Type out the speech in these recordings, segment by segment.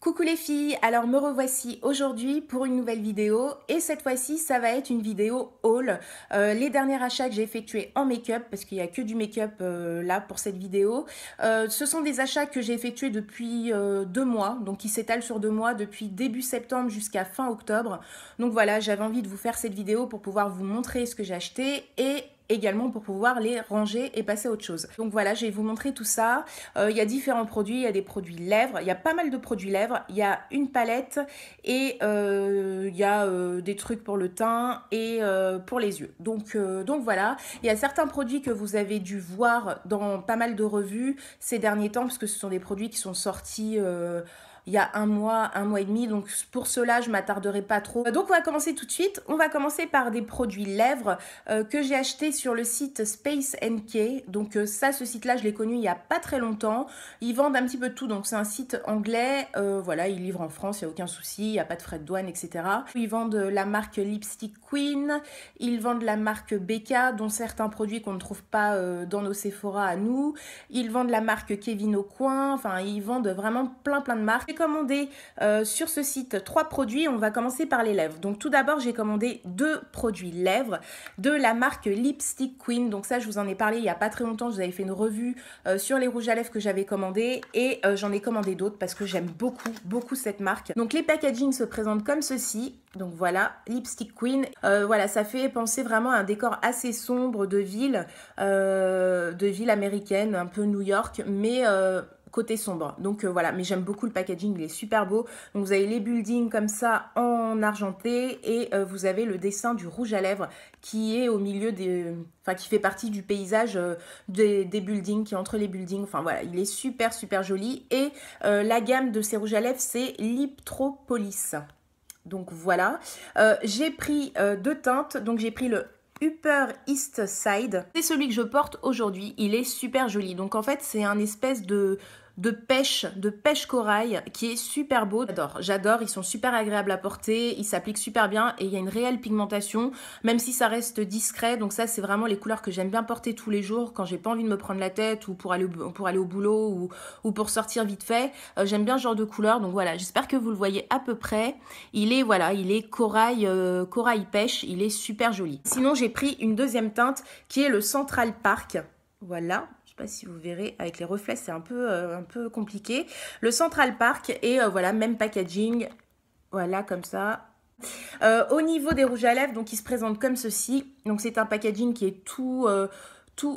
Coucou les filles, alors me revoici aujourd'hui pour une nouvelle vidéo et cette fois-ci ça va être une vidéo haul. Les derniers achats que j'ai effectués en make-up, parce qu'il n'y a que du make-up là pour cette vidéo, ce sont des achats que j'ai effectués depuis 2 mois, donc qui s'étalent sur 2 mois, depuis début septembre jusqu'à fin octobre. Donc voilà, j'avais envie de vous faire cette vidéo pour pouvoir vous montrer ce que j'ai acheté et également pour pouvoir les ranger et passer à autre chose. Donc voilà, je vais vous montrer tout ça. Il y a différents produits, il y a des produits lèvres, il y a pas mal de produits lèvres, il y a une palette et il y a des trucs pour le teint et pour les yeux. Donc voilà, il y a certains produits que vous avez dû voir dans pas mal de revues ces derniers temps, parce que ce sont des produits qui sont sortis il y a un mois et demi, donc pour cela je m'attarderai pas trop. Donc on va commencer tout de suite. On va commencer par des produits lèvres que j'ai acheté sur le site Space NK. Donc ça, ce site-là, je l'ai connu il y a pas très longtemps. Ils vendent un petit peu de tout, donc c'est un site anglais. Voilà, ils livrent en France, il n'y a aucun souci, il n'y a pas de frais de douane, etc. Ils vendent la marque Lipstick Queen, ils vendent la marque Becca, dont certains produits qu'on ne trouve pas dans nos Sephora à nous. Ils vendent la marque Kevin Aucoin, enfin ils vendent vraiment plein de marques. J'ai commandé sur ce site 3 produits, on va commencer par les lèvres. Donc tout d'abord, j'ai commandé 2 produits lèvres de la marque Lipstick Queen. Donc ça, je vous en ai parlé il n'y a pas très longtemps, je vous avais fait une revue sur les rouges à lèvres que j'avais commandé et j'en ai commandé d'autres parce que j'aime beaucoup cette marque. Donc les packaging se présentent comme ceci. Donc voilà, Lipstick Queen. Voilà, ça fait penser vraiment à un décor assez sombre de ville américaine, un peu New York, mais côté sombre. Donc voilà, mais j'aime beaucoup le packaging, il est super beau. Donc vous avez les buildings comme ça en argenté et vous avez le dessin du rouge à lèvres qui est au milieu des... Enfin, qui fait partie du paysage des buildings, qui est entre les buildings. Enfin voilà, il est super joli. Et la gamme de ces rouges à lèvres, c'est Liptropolis. Donc voilà, j'ai pris 2 teintes, donc j'ai pris le Upper East Side. C'est celui que je porte aujourd'hui, il est super joli. Donc en fait, c'est un espèce de pêche corail qui est super beau. J'adore, ils sont super agréables à porter, ils s'appliquent super bien et il y a une réelle pigmentation, même si ça reste discret. Donc ça, c'est vraiment les couleurs que j'aime bien porter tous les jours quand j'ai pas envie de me prendre la tête ou pour aller au boulot ou pour sortir vite fait. J'aime bien ce genre de couleur, donc voilà, j'espère que vous le voyez à peu près. Il est corail, corail pêche, il est super joli. Sinon, j'ai pris une deuxième teinte qui est le Central Park. Voilà, je sais pas si vous verrez, avec les reflets c'est un peu compliqué. Le Central Park et voilà, même packaging, voilà comme ça. Au niveau des rouges à lèvres, donc ils se présentent comme ceci. Donc c'est un packaging qui est tout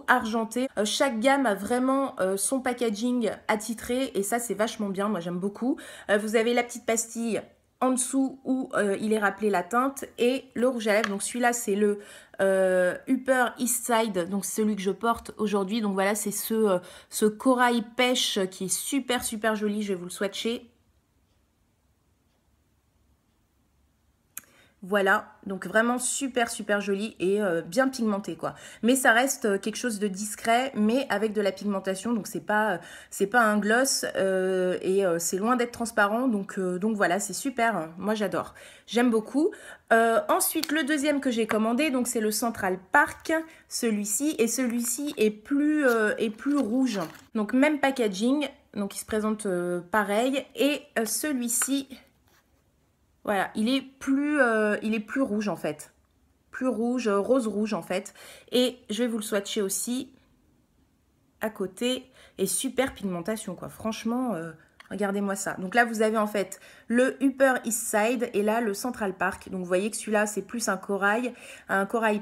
argenté. Chaque gamme a vraiment son packaging attitré et ça c'est vachement bien, moi j'aime beaucoup. Vous avez la petite pastille en dessous où il est rappelé la teinte et le rouge à lèvres. Donc celui-là c'est le Upper East Side, donc celui que je porte aujourd'hui. Donc voilà, c'est ce corail pêche qui est super joli. Je vais vous le swatcher. Voilà, donc vraiment super joli et bien pigmenté quoi. Mais ça reste quelque chose de discret, mais avec de la pigmentation, donc c'est pas un gloss et c'est loin d'être transparent, donc voilà, c'est super. Moi j'adore, j'aime beaucoup. Ensuite, le deuxième que j'ai commandé, donc c'est le Central Park, celui-ci, et celui-ci est plus rouge. Donc même packaging, donc il se présente pareil, et celui-ci. Voilà, il est plus rouge en fait. Plus rouge, rose rouge en fait. Et je vais vous le swatcher aussi à côté. Et super pigmentation quoi. Franchement, regardez-moi ça. Donc là, vous avez en fait le Upper East Side et là, le Central Park. Donc vous voyez que celui-là, c'est plus un corail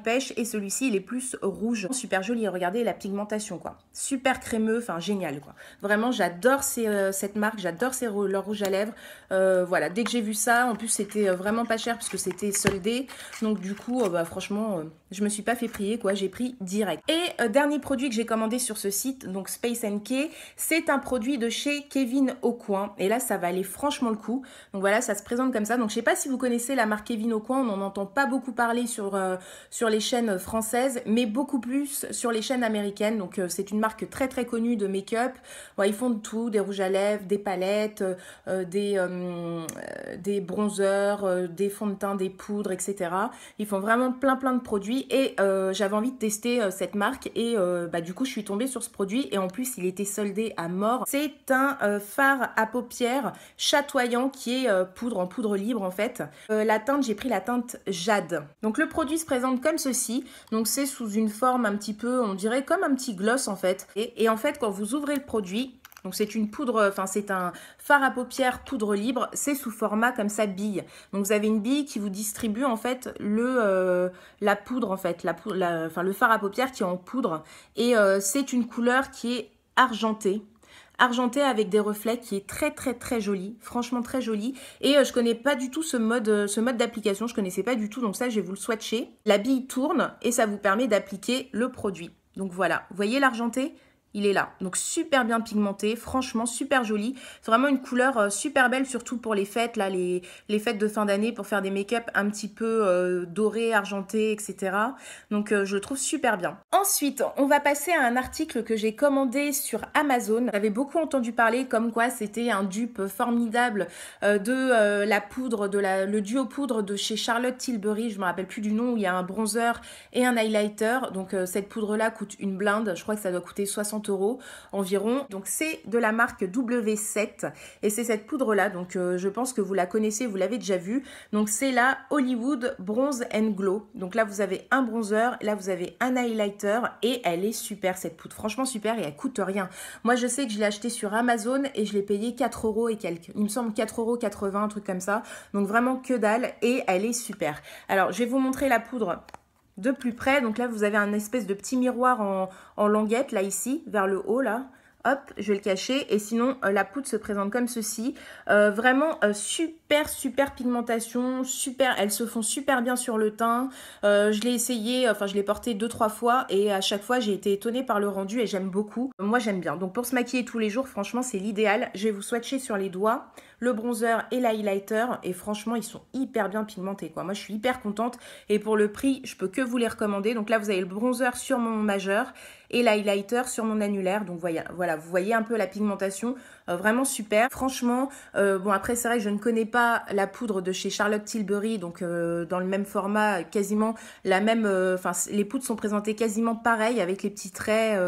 pêche. Et celui-ci, il est plus rouge. Super joli. Regardez la pigmentation quoi. Super crémeux, enfin génial quoi. Vraiment, j'adore cette marque. J'adore leur rouge à lèvres. Voilà, dès que j'ai vu ça, en plus c'était vraiment pas cher parce que c'était soldé. Donc du coup, bah, franchement, je me suis pas fait prier quoi. J'ai pris direct. Et dernier produit que j'ai commandé sur ce site, donc Space NK, c'est un produit de chez Kevin Aucoin. Et là, ça va aller franchement le coup. Donc voilà, ça se présente comme ça. Donc je sais pas si vous connaissez la marque Kevin Aucoin, on n'en entend pas beaucoup parler sur les chaînes françaises, mais beaucoup plus sur les chaînes américaines. Donc c'est une marque très connue de make-up. Bon, ils font de tout, des rouges à lèvres, des palettes, des bronzers, des fonds de teint, des poudres, etc. Ils font vraiment plein de produits et j'avais envie de tester cette marque et bah, du coup je suis tombée sur ce produit et en plus il était soldé à mort. C'est un fard fard à paupières chatoyant qui est poudre en poudre libre en fait. La teinte, j'ai pris la teinte Jade. Donc le produit se présente comme ceci. Donc c'est sous une forme un petit peu, on dirait comme un petit gloss en fait. Et en fait, quand vous ouvrez le produit, donc c'est une poudre, enfin c'est un fard à paupières poudre libre, c'est sous format comme ça bille. Donc vous avez une bille qui vous distribue en fait la poudre en fait, enfin le fard à paupières qui est en poudre. Et c'est une couleur qui est argentée. Argenté avec des reflets qui est très joli, franchement très joli. Et je connais pas du tout ce mode d'application, je connaissais pas du tout, donc ça je vais vous le swatcher. La bille tourne et ça vous permet d'appliquer le produit. Donc voilà, vous voyez l'argenté ? Il est là, donc super bien pigmenté, franchement super joli. C'est vraiment une couleur super belle, surtout pour les fêtes, là, les fêtes de fin d'année, pour faire des make-up un petit peu dorés, argentés, etc. Donc je le trouve super bien. Ensuite, on va passer à un article que j'ai commandé sur Amazon. J'avais beaucoup entendu parler comme quoi c'était un dupe formidable de la poudre, le duo poudre de chez Charlotte Tilbury. Je me rappelle plus du nom, où il y a un bronzer et un highlighter. Donc cette poudre-là coûte une blinde, je crois que ça doit coûter 60 € environ. Donc c'est de la marque W7 et c'est cette poudre là, donc je pense que vous la connaissez, vous l'avez déjà vue. Donc c'est la Hollywood Bronze and Glow. Donc là vous avez un bronzer, là vous avez un highlighter et elle est super cette poudre, franchement super, et elle coûte rien. Moi je sais que je l'ai acheté sur Amazon et je l'ai payé 4 € et quelques, il me semble 4,80 €, un truc comme ça. Donc vraiment que dalle, et elle est super. Alors je vais vous montrer la poudre de plus près. Donc là vous avez un espèce de petit miroir en languette là ici vers le haut là. Hop, je vais le cacher. Et sinon la poudre se présente comme ceci. Vraiment super pigmentation, super, elles se font super bien sur le teint. Je l'ai essayé, enfin je l'ai porté 2-3 fois et à chaque fois j'ai été étonnée par le rendu et j'aime beaucoup. Moi j'aime bien. Donc pour se maquiller tous les jours, franchement c'est l'idéal. Je vais vous swatcher sur les doigts le bronzer et l'highlighter et franchement ils sont hyper bien pigmentés quoi. Moi je suis hyper contente et pour le prix je peux que vous les recommander. Donc là vous avez le bronzer sur mon majeur et l'highlighter sur mon annulaire. Donc voilà, vous voyez un peu la pigmentation, vraiment super. Franchement, bon après c'est vrai que je ne connais pas la poudre de chez Charlotte Tilbury, donc dans le même format, quasiment la même, enfin les poudres sont présentées quasiment pareil avec les petits traits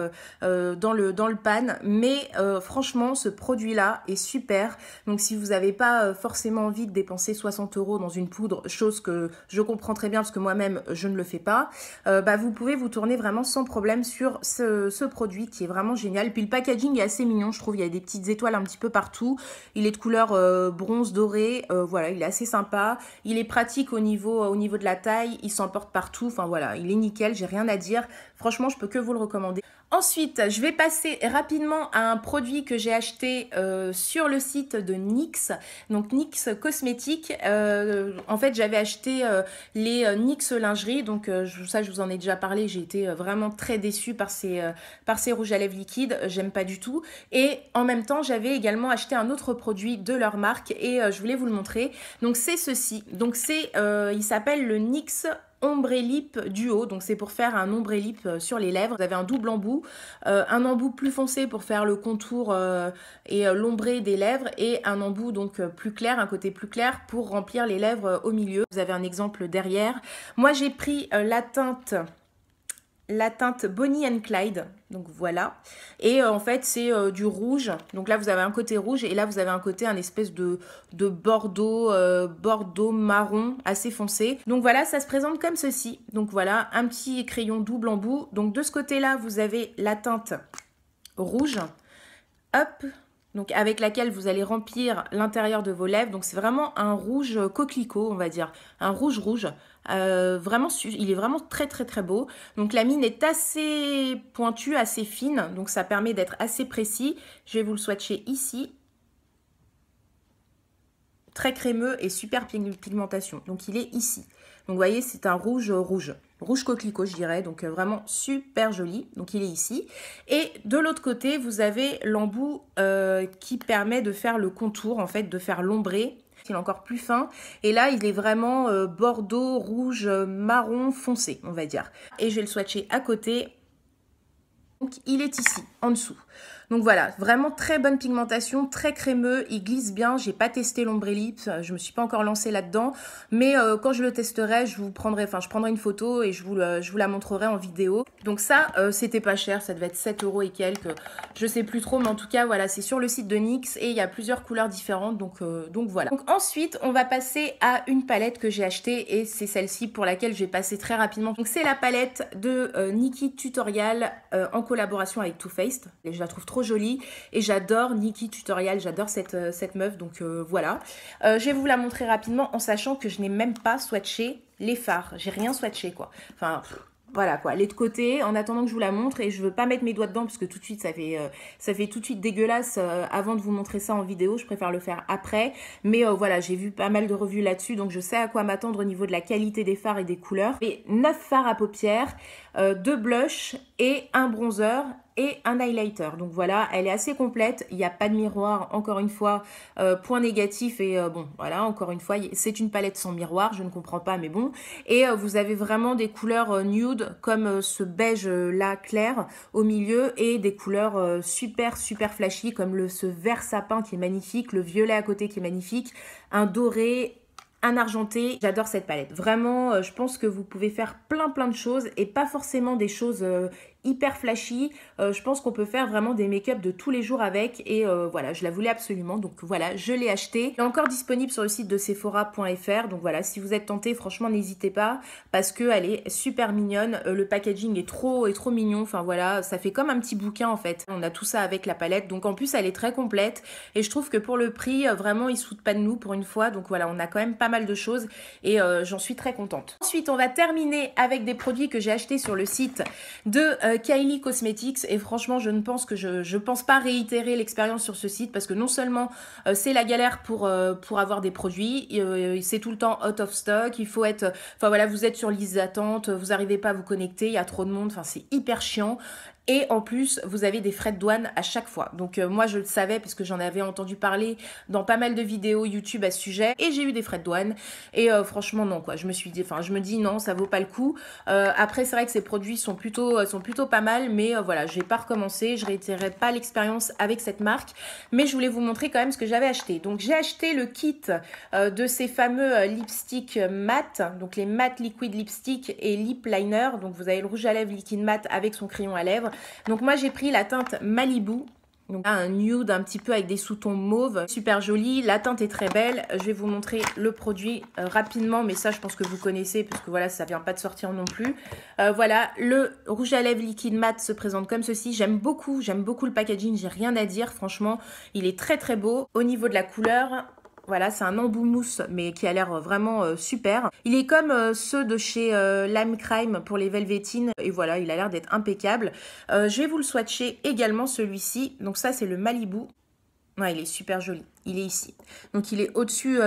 dans le pan, mais franchement ce produit là est super. Donc si vous n'avez pas forcément envie de dépenser 60 € dans une poudre, chose que je comprends très bien parce que moi-même je ne le fais pas, bah, vous pouvez vous tourner vraiment sans problème sur ce produit qui est vraiment génial. Et puis le packaging est assez mignon, je trouve. Il y a des petites étoiles un petit peu partout. Il est de couleur bronze doré. Voilà, il est assez sympa. Il est pratique au niveau de la taille. Il s'emporte partout. Enfin voilà, il est nickel. J'ai rien à dire. Franchement, je peux que vous le recommander. Ensuite, je vais passer rapidement à un produit que j'ai acheté sur le site de NYX, donc NYX Cosmétiques. En fait, j'avais acheté les NYX lingerie, donc ça, je vous en ai déjà parlé. J'ai été vraiment très déçue par ces rouges à lèvres liquides. J'aime pas du tout. Et en même temps, j'avais également acheté un autre produit de leur marque et je voulais vous le montrer. Donc c'est ceci. Donc c'est, il s'appelle le NYX Ombre Lip Duo, donc c'est pour faire un ombre lip sur les lèvres. Vous avez un double embout, un embout plus foncé pour faire le contour et l'ombré des lèvres, et un embout donc plus clair, un côté plus clair pour remplir les lèvres au milieu. Vous avez un exemple derrière. Moi j'ai pris la teinte Bonnie and Clyde, donc voilà, et en fait c'est du rouge. Donc là vous avez un côté rouge et là vous avez un côté, un espèce de bordeaux bordeaux marron assez foncé. Donc voilà, ça se présente comme ceci. Donc voilà, un petit crayon double embout. Donc de ce côté là vous avez la teinte rouge, hop, donc avec laquelle vous allez remplir l'intérieur de vos lèvres. Donc c'est vraiment un rouge coquelicot, on va dire, un rouge. Vraiment, il est vraiment très beau. Donc la mine est assez pointue, assez fine, donc ça permet d'être assez précis. Je vais vous le swatcher ici. Très crémeux et super pigmentation. Donc il est ici. Donc vous voyez, c'est un rouge coquelicot, je dirais. Donc vraiment super joli. Donc il est ici. Et de l'autre côté, vous avez l'embout qui permet de faire le contour, en fait, de faire l'ombré. Il est encore plus fin. Et là, il est vraiment bordeaux, rouge, marron foncé, on va dire. Et je vais le swatcher à côté. Donc il est ici, en dessous. Donc voilà, vraiment très bonne pigmentation, très crémeux, il glisse bien. J'ai pas testé l'ombre ellipse, je me suis pas encore lancée là-dedans, mais quand je le testerai, je prendrai une photo et je vous la montrerai en vidéo. Donc ça, c'était pas cher, ça devait être 7 € et quelques, je sais plus trop, mais en tout cas voilà, c'est sur le site de NYX et il y a plusieurs couleurs différentes, donc voilà. Donc ensuite, on va passer à une palette que j'ai achetée et c'est celle-ci pour laquelle je vais passer très rapidement. Donc c'est la palette de Nikkie Tutorial en collaboration avec Too Faced. Et je la trouve trop jolie et j'adore Nikkie Tutorial, j'adore cette meuf, donc voilà. Je vais vous la montrer rapidement en sachant que je n'ai même pas swatché les fards, j'ai rien swatché quoi. Enfin... Voilà quoi, les de côté, en attendant que je vous la montre, et je veux pas mettre mes doigts dedans parce que tout de suite ça fait tout de suite dégueulasse avant de vous montrer ça en vidéo, je préfère le faire après. Mais voilà, j'ai vu pas mal de revues là-dessus, donc je sais à quoi m'attendre au niveau de la qualité des fards et des couleurs. Et 9 fards à paupières, 2 blushs et un bronzer et un highlighter. Donc voilà, elle est assez complète, il n'y a pas de miroir, encore une fois, point négatif. Et bon, voilà, encore une fois, c'est une palette sans miroir, je ne comprends pas, mais bon. Et vous avez vraiment des couleurs nude, comme ce beige là clair au milieu, et des couleurs super flashy, comme ce vert sapin qui est magnifique, le violet à côté qui est magnifique, un doré, un argenté. J'adore cette palette. Vraiment, je pense que vous pouvez faire plein de choses et pas forcément des choses hyper flashy. Je pense qu'on peut faire vraiment des make-up de tous les jours avec et voilà, je la voulais absolument. Donc voilà, je l'ai achetée. Elle est encore disponible sur le site de Sephora.fr. Donc voilà, si vous êtes tenté, franchement, n'hésitez pas parce qu'elle est super mignonne. Le packaging est trop mignon. Enfin voilà, ça fait comme un petit bouquin en fait. On a tout ça avec la palette. Donc en plus, elle est très complète et je trouve que pour le prix, vraiment, ils se foutent pas de nous pour une fois. Donc voilà, on a quand même pas mal de choses et j'en suis très contente. Ensuite, on va terminer avec des produits que j'ai achetés sur le site de Kylie Cosmetics et franchement, je pense pas réitérer l'expérience sur ce site parce que non seulement c'est la galère pour avoir des produits, c'est tout le temps out of stock, il faut être, enfin voilà, vous êtes sur liste d'attente, vous n'arrivez pas à vous connecter, il y a trop de monde, enfin c'est hyper chiant. Et en plus, vous avez des frais de douane à chaque fois. Donc moi, je le savais parce que j'en avais entendu parler dans pas mal de vidéos YouTube à ce sujet. Et j'ai eu des frais de douane. Et franchement, non quoi. Je me dis non, ça vaut pas le coup. Après, c'est vrai que ces produits sont plutôt pas mal. Mais voilà, je vais pas recommencer. Je réitérerai pas l'expérience avec cette marque. Mais je voulais vous montrer quand même ce que j'avais acheté. Donc j'ai acheté le kit de ces fameux lipsticks mat. Donc les matte liquid lipstick et lip liner. Donc vous avez le rouge à lèvres liquide mat avec son crayon à lèvres. Donc moi j'ai pris la teinte Malibu, donc un nude un petit peu avec des sous-tons mauve, super joli, la teinte est très belle. Je vais vous montrer le produit rapidement, mais ça je pense que vous connaissez parce que voilà, ça vient pas de sortir non plus. Voilà, le rouge à lèvres liquide mat se présente comme ceci. J'aime beaucoup le packaging, j'ai rien à dire, franchement il est très beau. Au niveau de la couleur, voilà, c'est un embout mousse, mais qui a l'air vraiment super. Il est comme ceux de chez Lime Crime pour les velvetines. Et voilà, il a l'air d'être impeccable. Je vais vous le swatcher également, celui-ci. Donc ça, c'est le Malibu. Ouais, il est super joli. Il est ici. Donc il est au-dessus,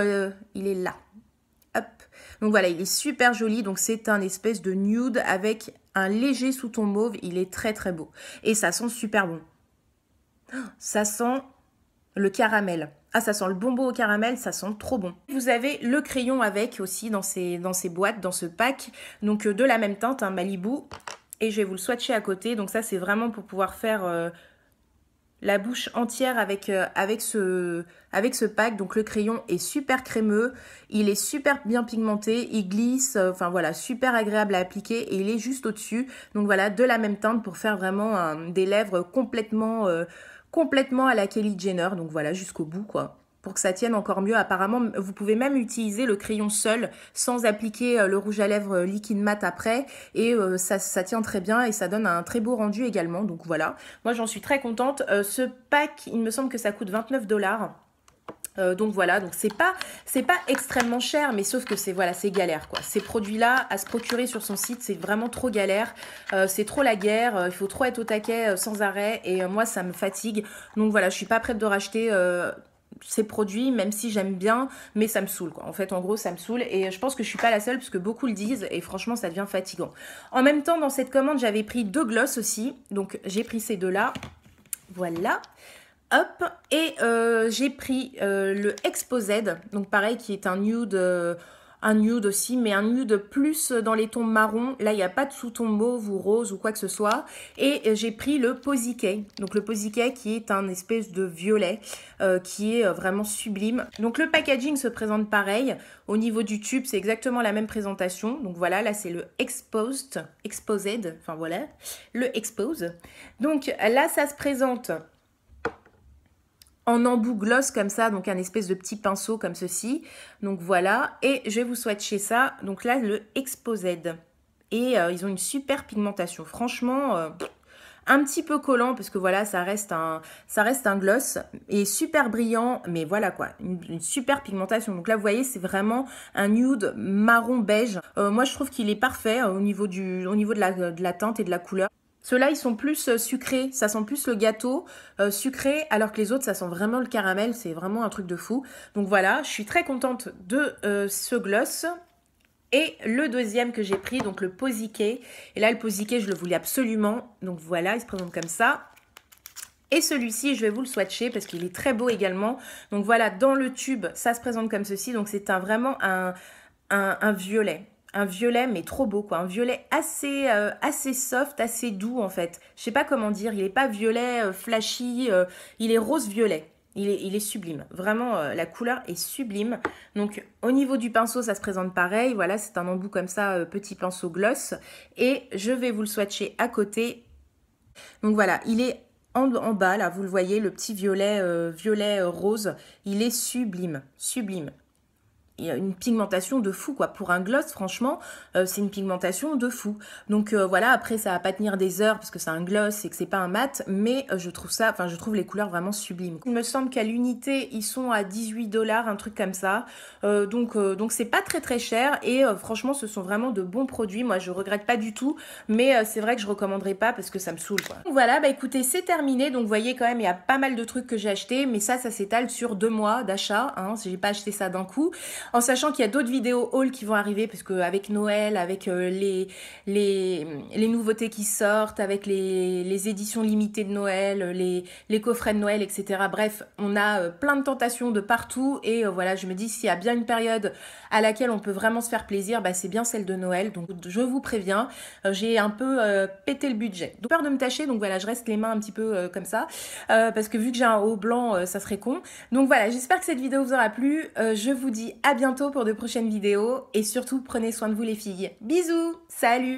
il est là. Hop. Donc voilà, il est super joli. Donc c'est un espèce de nude avec un léger sous-ton mauve. Il est très beau. Et ça sent super bon. Ça sent le caramel. Ah, ça sent le bonbon au caramel, ça sent trop bon. Vous avez le crayon avec aussi dans ces boîtes, dans ce pack. Donc de la même teinte, un Malibu. Et je vais vous le swatcher à côté. Donc ça, c'est vraiment pour pouvoir faire la bouche entière avec ce pack. Donc le crayon est super crémeux. Il est super bien pigmenté. Il glisse. Enfin voilà, super agréable à appliquer. Et il est juste au-dessus. Donc voilà, de la même teinte pour faire vraiment des lèvres complètement à la Kylie Jenner, donc voilà, jusqu'au bout quoi, pour que ça tienne encore mieux. Apparemment, vous pouvez même utiliser le crayon seul, sans appliquer le rouge à lèvres liquide mat après, et ça tient très bien, et ça donne un très beau rendu également, donc voilà. Moi, j'en suis très contente. Ce pack, il me semble que ça coûte 29 $. Donc voilà, donc c'est pas extrêmement cher, mais sauf que c'est galère quoi. Ces produits-là, à se procurer sur son site, c'est vraiment trop galère. C'est trop la guerre, il faut trop être au taquet sans arrêt, et moi ça me fatigue. Donc voilà, je suis pas prête de racheter ces produits, même si j'aime bien, mais ça me saoule quoi. En fait, en gros, ça me saoule, et je pense que je suis pas la seule, parce que beaucoup le disent, et franchement, ça devient fatigant. En même temps, dans cette commande, j'avais pris 2 gloss aussi, donc j'ai pris ces deux-là. Voilà. Hop, et j'ai pris le Exposed, donc pareil, qui est un nude un nude aussi, mais un nude plus dans les tons marron. Là, il n'y a pas de sous-ton mauve ou rose ou quoi que ce soit. Et j'ai pris le Posy-Kay. Donc le Posy-Kay qui est un espèce de violet qui est vraiment sublime. Donc le packaging se présente pareil. Au niveau du tube, c'est exactement la même présentation. Donc voilà, là c'est le Exposed, enfin voilà, le Expose. Donc là, ça se présente en embout gloss comme ça, donc un espèce de petit pinceau comme ceci. Donc voilà, et je vais vous swatcher ça. Donc là, le Exposed. Et ils ont une super pigmentation. Franchement, un petit peu collant parce que voilà, ça reste un gloss et super brillant. Mais voilà quoi, une super pigmentation. Donc là, vous voyez, c'est vraiment un nude marron beige. Moi, je trouve qu'il est parfait au niveau de la teinte et de la couleur. Ceux-là, ils sont plus sucrés, ça sent plus le gâteau sucré, alors que les autres, ça sent vraiment le caramel, c'est vraiment un truc de fou. Donc voilà, je suis très contente de ce gloss. Et le deuxième que j'ai pris, donc le Posy-Kay. Et là, le Posy-Kay, je le voulais absolument. Donc voilà, il se présente comme ça. Et celui-ci, je vais vous le swatcher parce qu'il est très beau également. Donc voilà, dans le tube, ça se présente comme ceci. Donc c'est vraiment un violet. Un violet, mais trop beau, quoi. Un violet assez soft, assez doux, en fait. Je sais pas comment dire. Il n'est pas violet flashy. Il est rose-violet. Il est sublime. Vraiment, la couleur est sublime. Donc, au niveau du pinceau, ça se présente pareil. Voilà, c'est un embout comme ça, petit pinceau gloss. Et je vais vous le swatcher à côté. Donc voilà, il est en bas, là, vous le voyez, le petit violet rose. Il est sublime, sublime. Il y a une pigmentation de fou, quoi. Pour un gloss, franchement, c'est une pigmentation de fou. Donc voilà, après, ça va pas tenir des heures parce que c'est un gloss et que c'est pas un mat, mais je trouve les couleurs vraiment sublimes. Il me semble qu'à l'unité, ils sont à 18 $, un truc comme ça. Donc c'est pas très cher et franchement, ce sont vraiment de bons produits. Moi, je regrette pas du tout, mais c'est vrai que je recommanderais pas parce que ça me saoule, quoi. Donc voilà, bah écoutez, c'est terminé. Donc vous voyez quand même, il y a pas mal de trucs que j'ai achetés, mais ça s'étale sur 2 mois d'achat. Hein, j'ai pas acheté ça d'un coup. En sachant qu'il y a d'autres vidéos haul qui vont arriver, parce qu'avec Noël, avec les nouveautés qui sortent, avec les éditions limitées de Noël, les coffrets de Noël, etc. Bref, on a plein de tentations de partout. Et voilà, je me dis, s'il y a bien une période à laquelle on peut vraiment se faire plaisir, bah, c'est bien celle de Noël. Donc je vous préviens, j'ai un peu pété le budget. Donc peur de me tâcher, donc voilà, je reste les mains un petit peu comme ça. Parce que vu que j'ai un haut blanc, ça serait con. Donc voilà, j'espère que cette vidéo vous aura plu. Je vous dis à bientôt pour de prochaines vidéos et surtout prenez soin de vous les filles. Bisous, salut!